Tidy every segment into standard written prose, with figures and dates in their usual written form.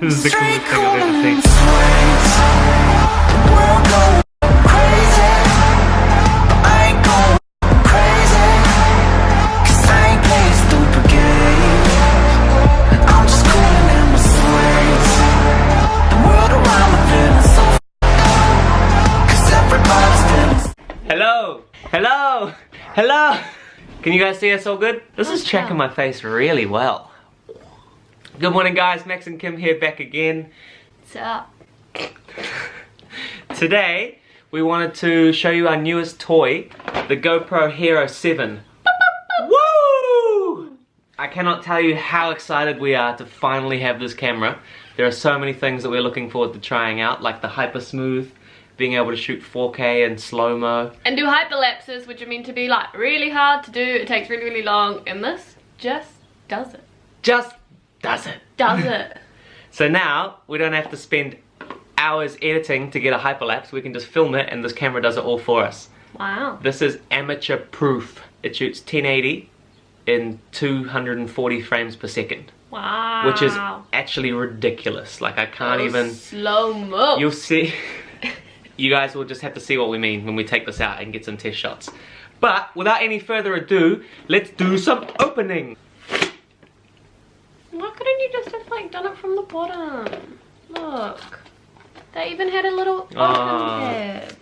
This is the coolest thing I've ever seen. Hello! Hello! Hello! Can you guys see us all good? This is tracking my face really well. Good morning guys, Max and Kim here back again. What's up? Today, we wanted to show you our newest toy, the GoPro Hero 7. Woo! I cannot tell you how excited we are to finally have this camera. There are so many things that we're looking forward to trying out, like the Hypersmooth, being able to shoot 4K and slow-mo. And do hyperlapses, which are meant to be like really hard to do. It takes really, really long, and this just does it. Just does it. Does it. So now, we don't have to spend hours editing to get a hyperlapse. We can just film it and this camera does it all for us. Wow. This is amateur proof. It shoots 1080 in 240 frames per second. Wow. Which is actually ridiculous. Like I can't even... slow-mo. You'll see... You guys will just have to see what we mean when we take this out and get some test shots. But without any further ado, let's do some opening. Why couldn't you just have like done it from the bottom? Look. They even had a little open tab.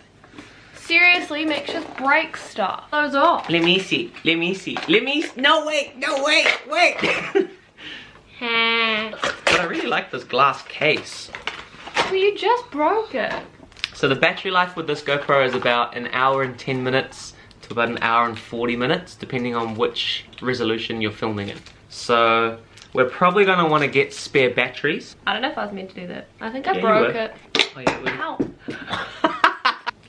Seriously, make sure break stuff. Those off. Let me see. Let me see. Let me no wait, no wait, wait. But I really like this glass case. Well, you just broke it. So the battery life with this GoPro is about an hour and 10 minutes to about an hour and 40 minutes, depending on which resolution you're filming in. So we're probably gonna want to get spare batteries. I don't know if I was meant to do that. I think I broke it. Oh, yeah, ow.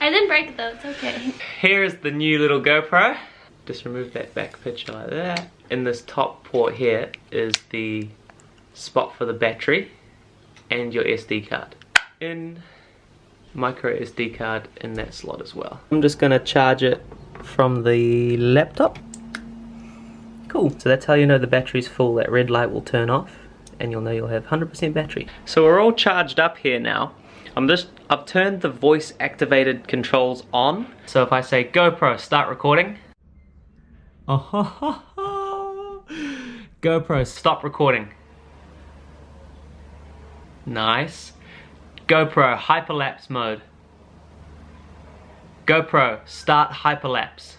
I didn't break it though, it's okay. Here is the new little GoPro. Just remove that back picture like that. In this top port here is the spot for the battery and your SD card. In micro SD card in that slot as well. I'm just gonna charge it from the laptop. Cool. So that's how you know the battery's full. That red light will turn off and you'll know you'll have 100% battery. So we're all charged up here now. I've turned the voice activated controls on. So if I say GoPro start recording. GoPro stop recording. Nice. GoPro hyperlapse mode. GoPro start hyperlapse.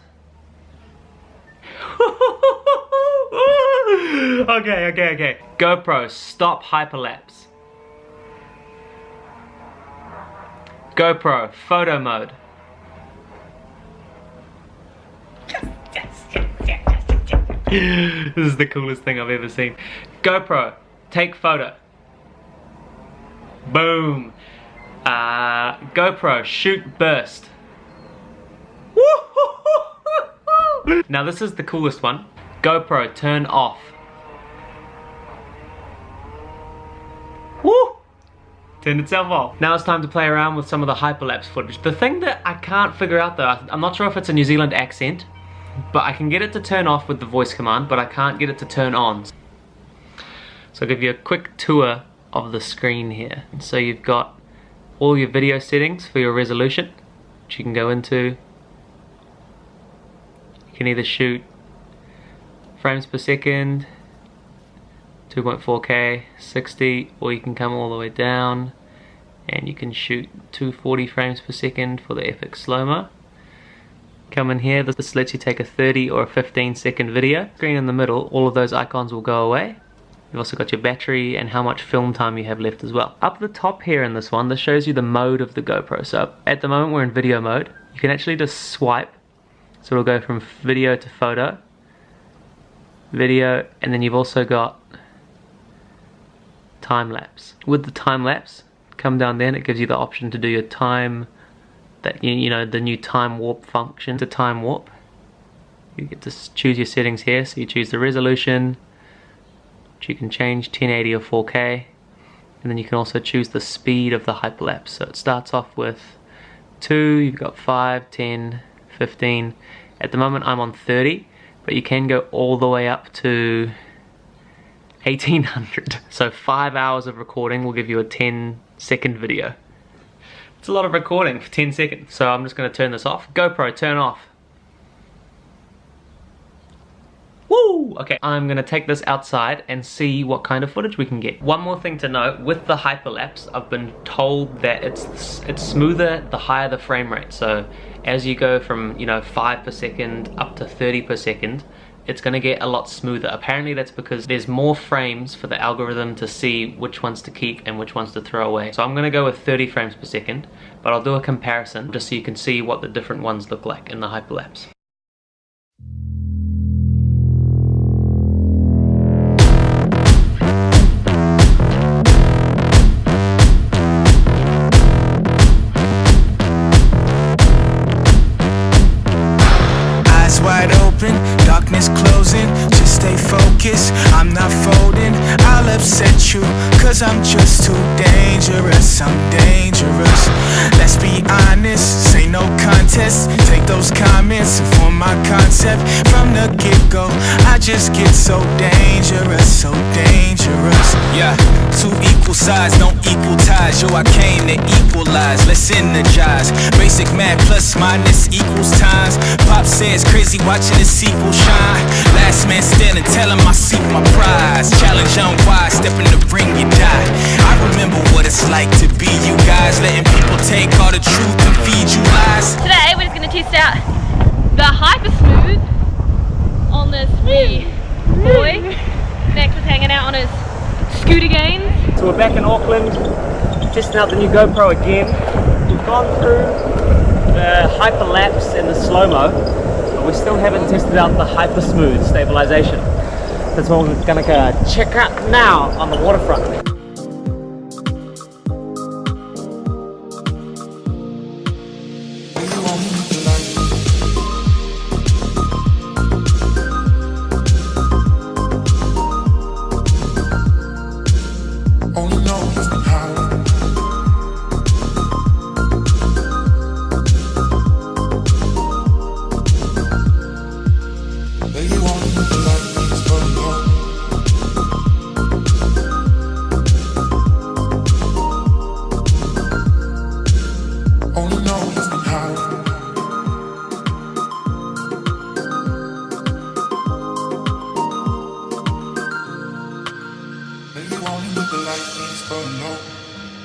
Okay. GoPro stop hyperlapse. GoPro photo mode. This is the coolest thing I've ever seen. GoPro take photo. Boom. GoPro shoot burst. Now this is the coolest one. GoPro turn off. Woo! Turned itself off. Now it's time to play around with some of the hyperlapse footage. The thing that I can't figure out though, I'm not sure if it's a New Zealand accent, but I can get it to turn off with the voice command, but I can't get it to turn on. So I'll give you a quick tour of the screen here. So you've got all your video settings for your resolution, which you can go into. You can either shoot frames per second, 2.4K, 60, or you can come all the way down and you can shoot 240 frames per second for the epic slow-mo. Come in here, this lets you take a 30 or a 15-second video. Screen in the middle, all of those icons will go away. You've also got your battery and how much film time you have left as well. Up the top here in this one, this shows you the mode of the GoPro. So at the moment we're in video mode. You can actually just swipe. So it'll go from video to photo, video, and then you've also got time lapse. With the time lapse, come down there and it gives you the option to do your time, that you know, the new time warp function. To time warp, you get to choose your settings here. So you choose the resolution, which you can change 1080 or 4K, and then you can also choose the speed of the hyperlapse. So it starts off with 2, you've got 5, 10, 15. At the moment I'm on 30, but you can go all the way up to 1800. So 5 hours of recording will give you a 10-second video. It's a lot of recording for 10 seconds. So I'm just going to turn this off. GoPro, turn off. Woo! Okay, I'm going to take this outside and see what kind of footage we can get. One more thing to note, with the Hyperlapse, I've been told that it's smoother the higher the frame rate. So as you go from, you know, 5 per second up to 30 per second, it's going to get a lot smoother. Apparently that's because there's more frames for the algorithm to see which ones to keep and which ones to throw away. So I'm going to go with 30 frames per second, but I'll do a comparison just so you can see what the different ones look like in the Hyperlapse. Wide open, darkness closing, just stay focused, I'm not folding, I'll upset you, cause I'm just too dangerous, I'm dangerous, let's be honest, say no contest, take those comments and form my concept, from the get-go, I just get so dangerous, yeah, two equal sides, don't equal ties, yo I came to equalize, let's energize, basic math plus minus equals times, Pop says crazy watching the sequel shine. Last man standing, tell him I seek my prize. Challenge unwise, step in the ring, you die. I remember what it's like to be you guys, letting people take all the truth and feed you lies. Today we're just going to test out the Hypersmooth on this wee boy. Max is hanging out on his scooter games. So we're back in Auckland, testing out the new GoPro again. We've gone through the Hyperlapse and the slow-mo, but we still haven't tested out the Hypersmooth stabilization. That's what we're gonna go check out now on the waterfront.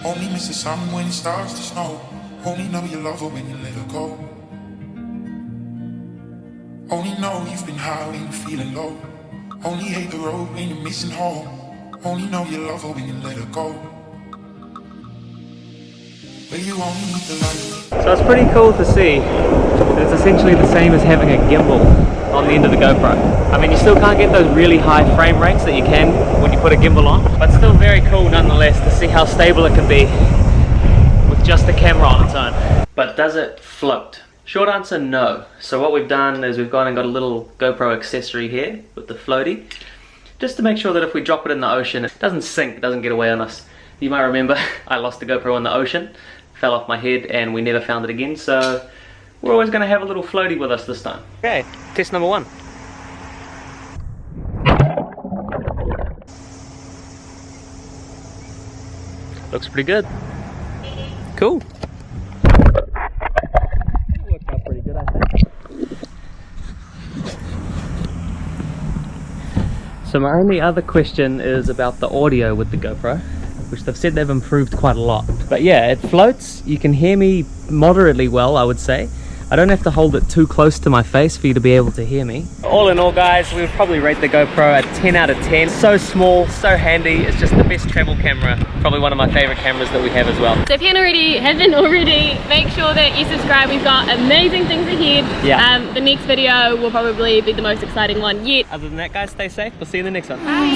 Only miss the sun when it starts to snow. Only know you love her when you let her go. Only know you've been high when you're feeling low. Only hate the road when you're missing home. Only know you love her when you let her go. But you only need the light. So it's pretty cool to see. It's essentially the same as having a gimbal on the end of the GoPro. I mean, you still can't get those really high frame rates that you can when you put a gimbal on, but still very cool nonetheless to see how stable it can be with just the camera on its own. But does it float? Short answer, no. So what we've done is we've gone and got a little GoPro accessory here with the floaty, just to make sure that if we drop it in the ocean, it doesn't sink, it doesn't get away on us. You might remember I lost the GoPro in the ocean, fell off my head, and we never found it again, so we're always going to have a little floaty with us this time. Okay, test number 1. Looks pretty good. Cool. Worked out pretty good, I think. So my only other question is about the audio with the GoPro, which they've said they've improved quite a lot. But yeah, it floats. You can hear me moderately well, I would say. I don't have to hold it too close to my face for you to be able to hear me. All in all, guys, we would probably rate the GoPro a 10 out of 10. So small, so handy. It's just the best travel camera. Probably one of my favorite cameras that we have as well. So if you haven't already, make sure that you subscribe. We've got amazing things ahead. Yeah. The next video will probably be the most exciting one yet. Other than that, guys, stay safe. We'll see you in the next one. Bye.